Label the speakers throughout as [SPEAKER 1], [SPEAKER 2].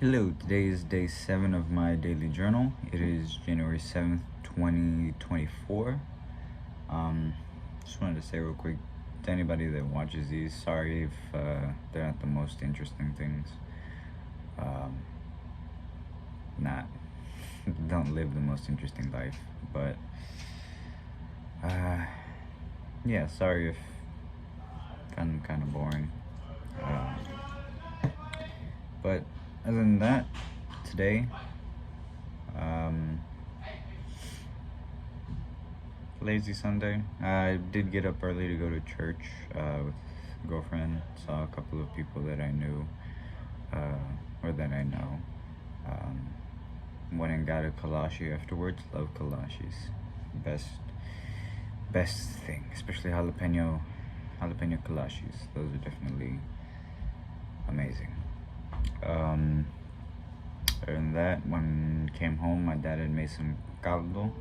[SPEAKER 1] Hello, today is day 7 of my daily journal. It is January 7th, 2024. Um, just wanted to say real quick to anybody that watches these, sorry if they're not the most interesting things. Um, not, don't live the most interesting life, but uh, yeah, sorry if I'm kind of boring. Um, but other than that, today, um, lazy Sunday. I did get up early to go to church with a girlfriend. Saw a couple of people that I knew or that I know. Um, Went and got a kolache afterwards. Love kolachis. Best best thing, especially jalapeno kolachis. Those are definitely amazing. Um, Other than that, when I came home, my dad had made some caldo.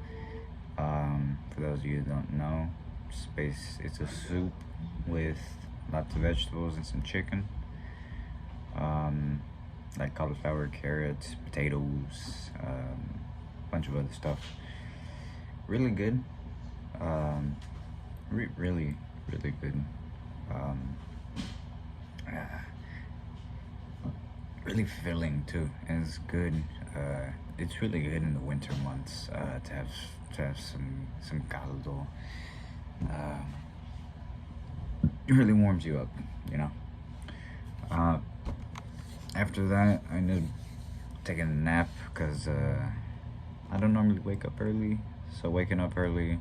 [SPEAKER 1] For those of you who don't know, it's a soup with lots of vegetables and some chicken. Um, like cauliflower, carrots, potatoes, a bunch of other stuff. Really good. Um, really, really good. Um, uh, really filling too, and it's good. It's really good in the winter months to have some caldo. Um, it really warms you up, you know. Uh, After that, I ended up taking a nap because I don't normally wake up early. So waking up early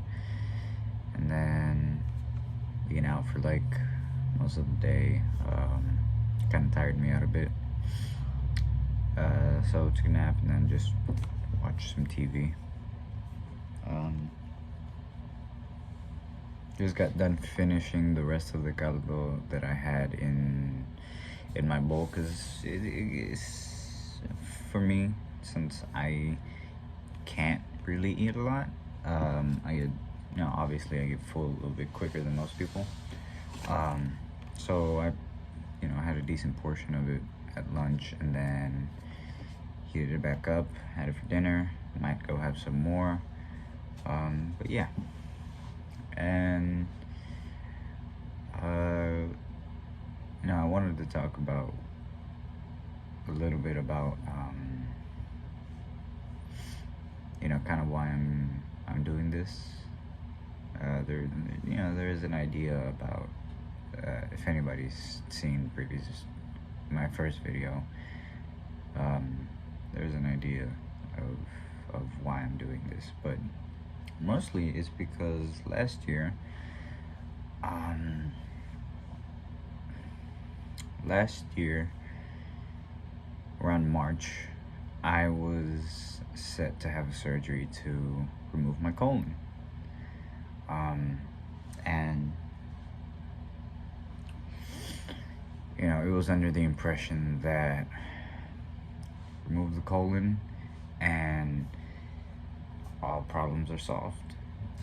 [SPEAKER 1] and then being out for like most of the day kind of tired me out a bit. So took a nap and then just watched some TV. Um, just got done finishing the rest of the caldo that I had in my bowl because it's for me, since I can't really eat a lot. I get, obviously I get full a little bit quicker than most people. So I had a decent portion of it at lunch and then heated it back up, had it for dinner. Might go have some more. But yeah, and uh, I wanted to talk about a little bit about kind of why I'm doing this. There is an idea about if anybody's seen my first video. There's an idea of why I'm doing this, but mostly it's because um, last year around March, I was set to have a surgery to remove my colon. And it was under the impression that remove the colon and all problems are solved.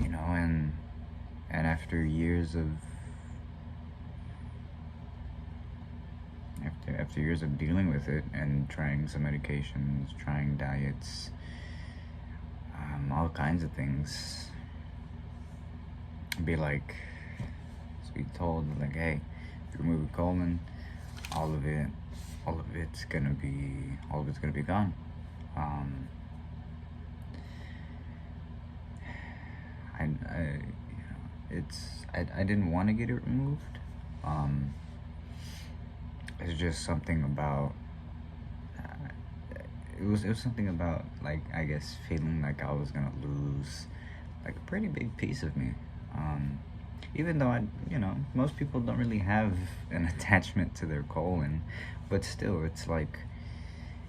[SPEAKER 1] And after years of dealing with it and trying some medications, trying diets, all kinds of things, be like, so be told like, hey, if you remove the colon, all of it's gonna be gone. Um, I I didn't want to get it removed. Um, it's just something about it was something about, like, I guess feeling like I was gonna lose like a pretty big piece of me. Even though most people don't really have an attachment to their colon, but still, it's like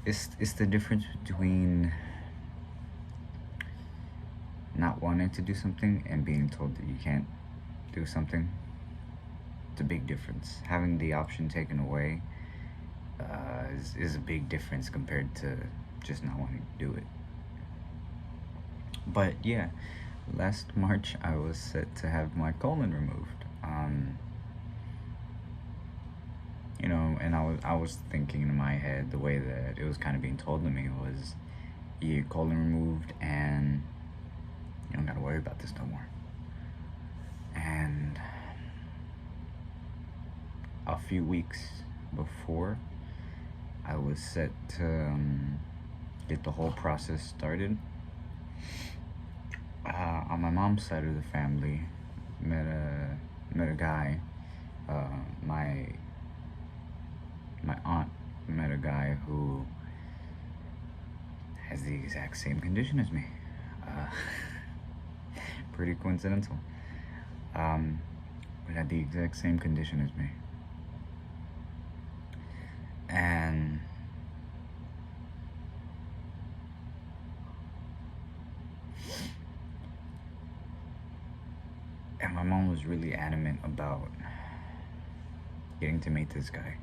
[SPEAKER 1] it's the difference between not wanting to do something and being told that you can't do something. It's a big difference. Having the option taken away is a big difference compared to just not wanting to do it. But yeah, last March I was set to have my colon removed. you know, and I was thinking in my head the way that it was kind of being told to me was, you colon removed and you don't gotta worry about this no more. And a few weeks before I was set to get the whole process started, on my mom's side of the family, met a guy. My aunt met a guy who has the exact same condition as me. Uh, Pretty coincidental. We had the exact same condition as me. And my mom was really adamant about getting to meet this guy,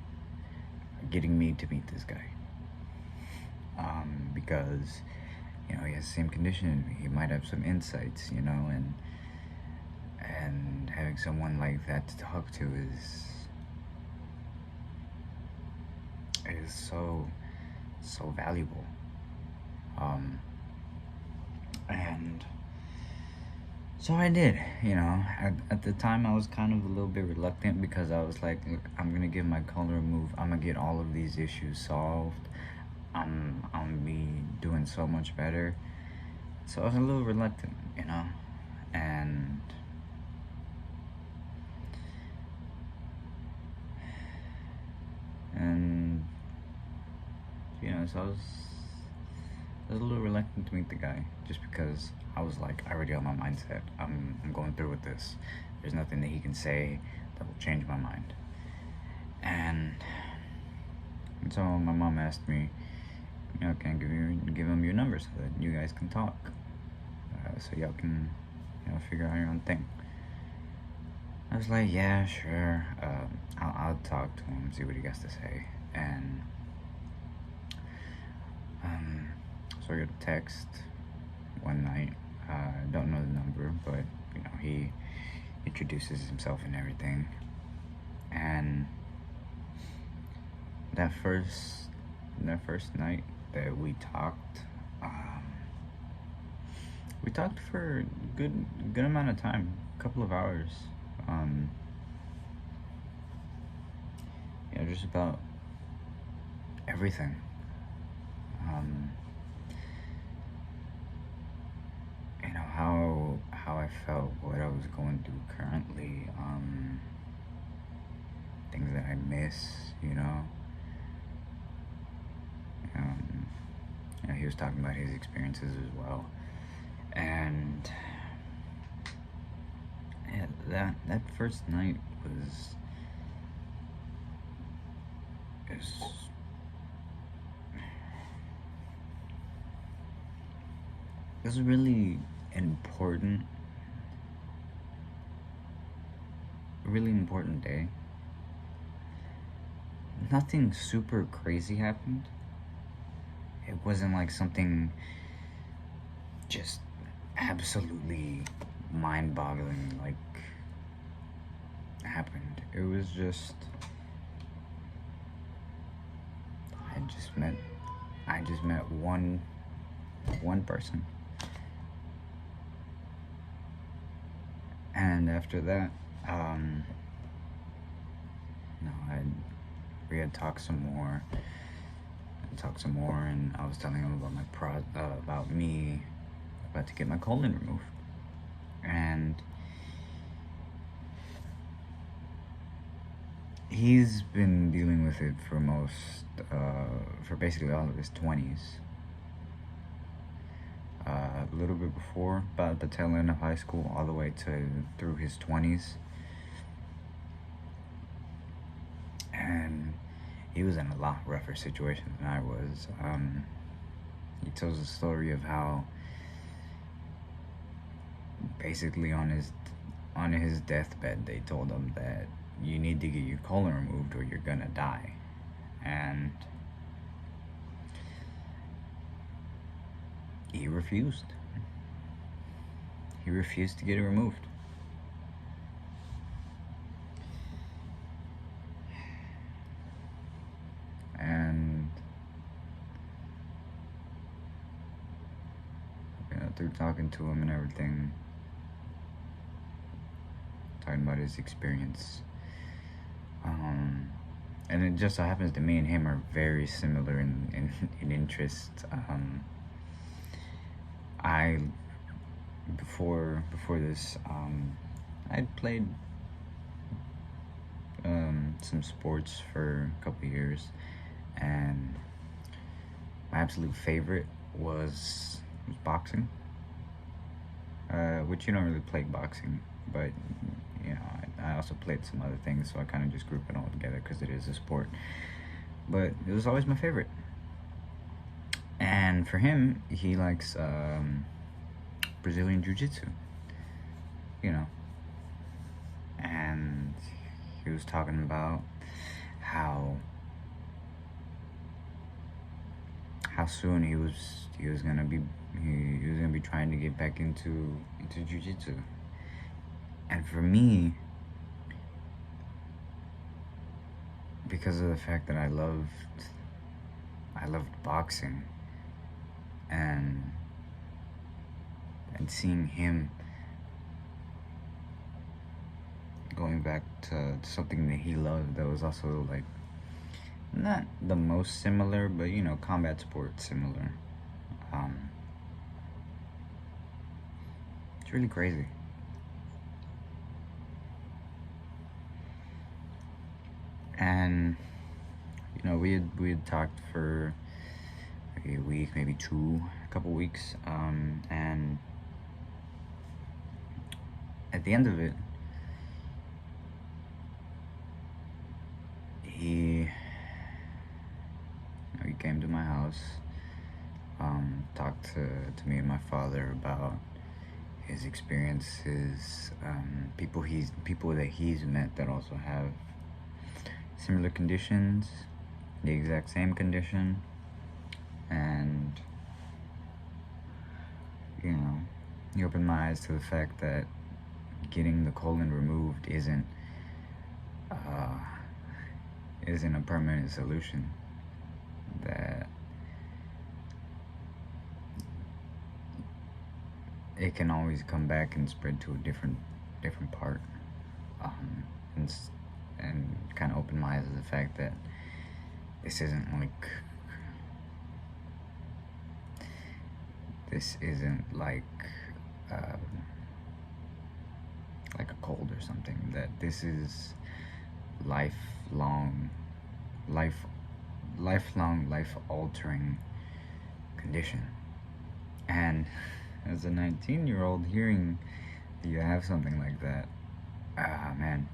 [SPEAKER 1] getting me to meet this guy, because, you know, he has the same condition. He might have some insights, you know, and having someone like that to talk to is so valuable. And so I did, you know. At the time, I was kind of a little bit reluctant because I was like, look, I'm gonna get my colon removed. I'm gonna get all of these issues solved. I'm gonna be doing so much better. So I was a little reluctant, you know. And you know, so I was a little reluctant to meet the guy just because I was like, I already have my mindset. I'm going through with this. There's nothing that he can say that will change my mind. And so my mom asked me, you know, can I give him your number so that you guys can talk, so y'all can, you know, figure out your own thing. I was like, yeah, sure. I'll talk to him, see what he has to say. And so I got a text one night. I don't know the number, but, you know, he introduces himself and everything. And that first night that we talked for a good amount of time, a couple of hours. You know, just about everything. You know, how I felt, what I was going through currently, things that I miss, you know. You know, he was talking about his experiences as well. And yeah, that first night was it was a really important day. Nothing super crazy happened. It wasn't like something just absolutely mind-boggling like happened. It was just I just met one person. And after that, you know, we had talked some more, and I was telling him about about me about to get my colon removed. And he's been dealing with it for basically all of his 20s. A little bit before, about the tail end of high school, all the way through his 20s. And he was in a lot rougher situation than I was. He tells the story of how basically on his deathbed they told him that you need to get your colon removed or you're gonna die. And he refused. He refused to get it removed. through talking to him and everything, talking about his experience. And it just so happens that me and him are very similar in interests. I before this, I'd played some sports for a couple years, and my absolute favorite was boxing. Which you don't really play boxing, but you know, I also played some other things, so I kind of just group it all together because it is a sport. But it was always my favorite. And for him, he likes Brazilian Jiu-Jitsu, you know. And he was talking about how soon he was gonna be trying to get back into Jiu-Jitsu. And for me, because of the fact that I loved boxing, and seeing him going back to something that he loved, that was also like not the most similar, but you know, combat sport similar. It's really crazy. And you know, we had talked for maybe a week, maybe two, a couple weeks, and at the end of it, he came to my house, talked to me and my father about his experiences, people that he's met that also have similar conditions, the exact same condition, and you know, he opened my eyes to the fact that getting the colon removed isn't a permanent solution. That it can always come back and spread to a different part, and kind of opened my eyes to the fact that this isn't like a cold or something. That this is lifelong, life-altering condition. And as a 19-year-old, hearing that you have something like that, man,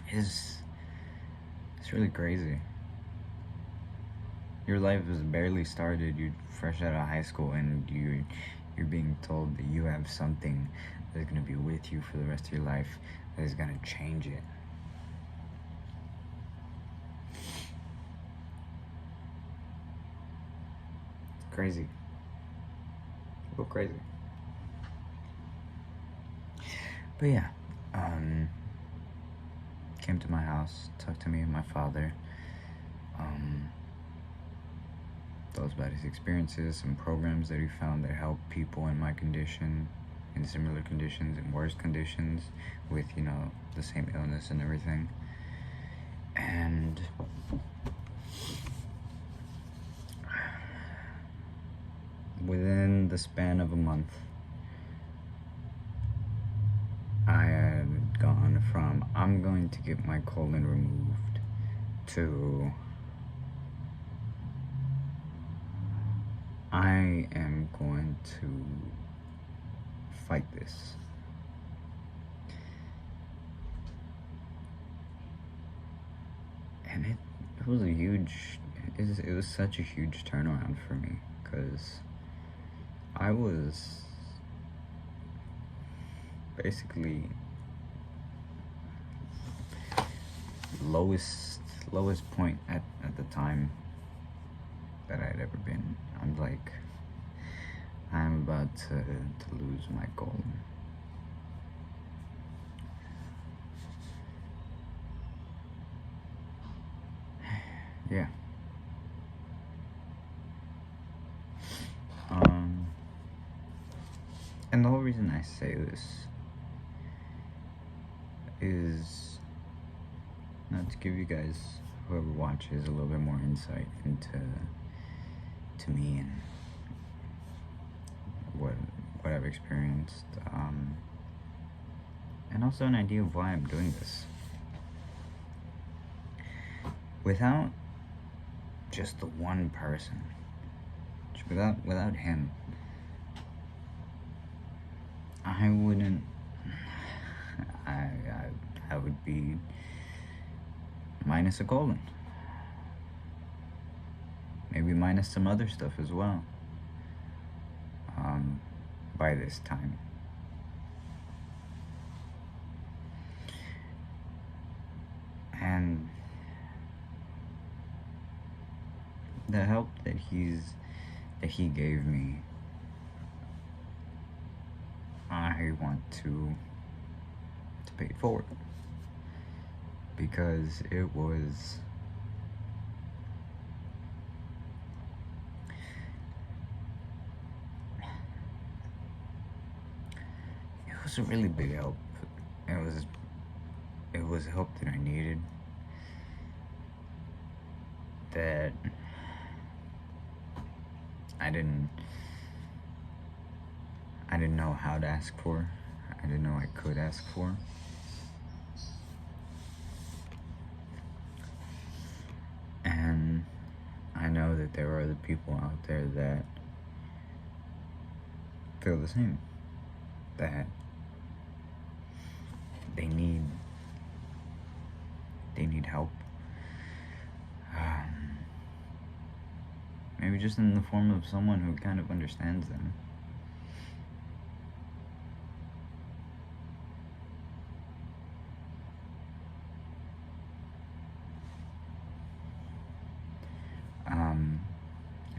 [SPEAKER 1] it's really crazy. Your life is barely started. You're fresh out of high school, and you're being told that you have something that's gonna be with you for the rest of your life, that is gonna change it. It's crazy. Go crazy. But yeah, came to my house, talked to me and my father, told us about his experiences, some programs that he found that help people in my condition, in similar conditions, in worse conditions, with, you know, the same illness and everything. And within the span of a month, I had gone from I'm going to get my colon removed to I am going to fight this. And it was it was such a huge turnaround for me, because I was basically lowest point at the time that I'd ever been. I'm like, I'm about to lose my colon. Yeah. And the whole reason I say this is not to give you guys, whoever watches, a little bit more insight into me and what I've experienced, and also an idea of why I'm doing this. Without just the one person, without him, I wouldn't. I would be minus a colon. Maybe minus some other stuff as well. By this time. And the help that he gave me, I want to pay it forward, because it was a really big help. It was help that I needed, that I didn't know how to ask for. I didn't know I could ask for. And I know that there are other people out there that feel the same, that they need help. Maybe just in the form of someone who kind of understands them.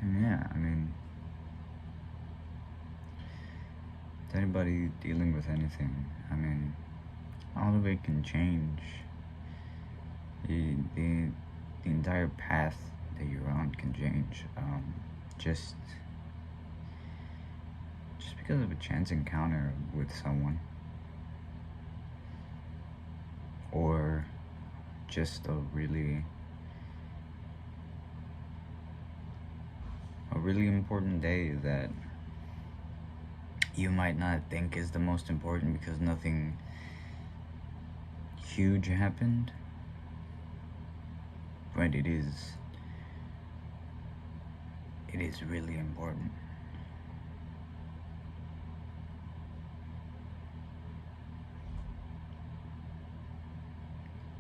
[SPEAKER 1] And yeah, I mean, to anybody dealing with anything, I mean, all of it can change. The entire path that you're on can change. Just because of a chance encounter with someone, or just a really important day that you might not think is the most important because nothing huge happened, but it is really important.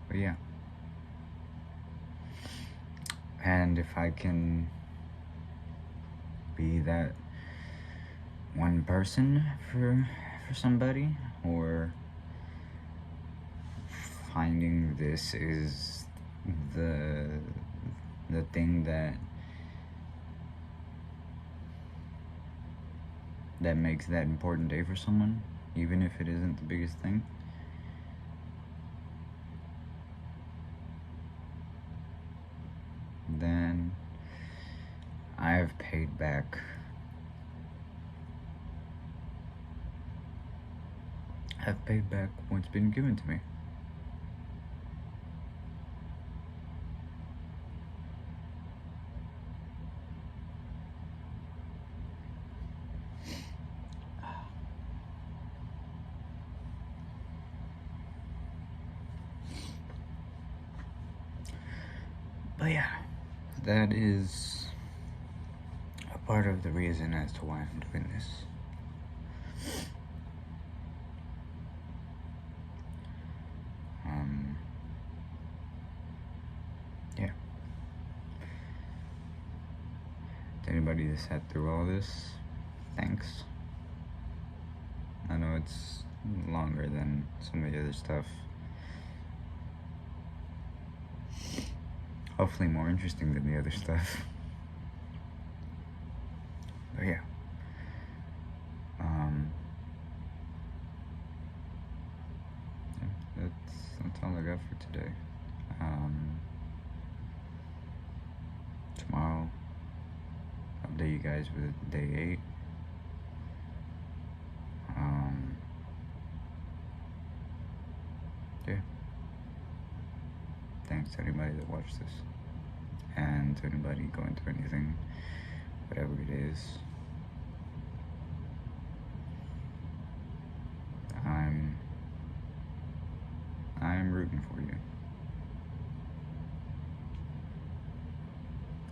[SPEAKER 1] But yeah, and if I can be that one person for somebody, or finding this is the thing that makes that important day for someone, even if it isn't the biggest thing, then I have paid back what's been given to me. But yeah, that is a part of the reason as to why I'm doing this. Yeah. To anybody that sat through all this, thanks. I know it's longer than some of the other stuff. Hopefully more interesting than the other stuff. But yeah. That's all I got for today. Tomorrow, update you guys with day 8. Yeah. Thanks to anybody that watched this. And to anybody going through anything, whatever it is. I'm rooting for you.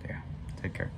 [SPEAKER 1] Yeah. Take care.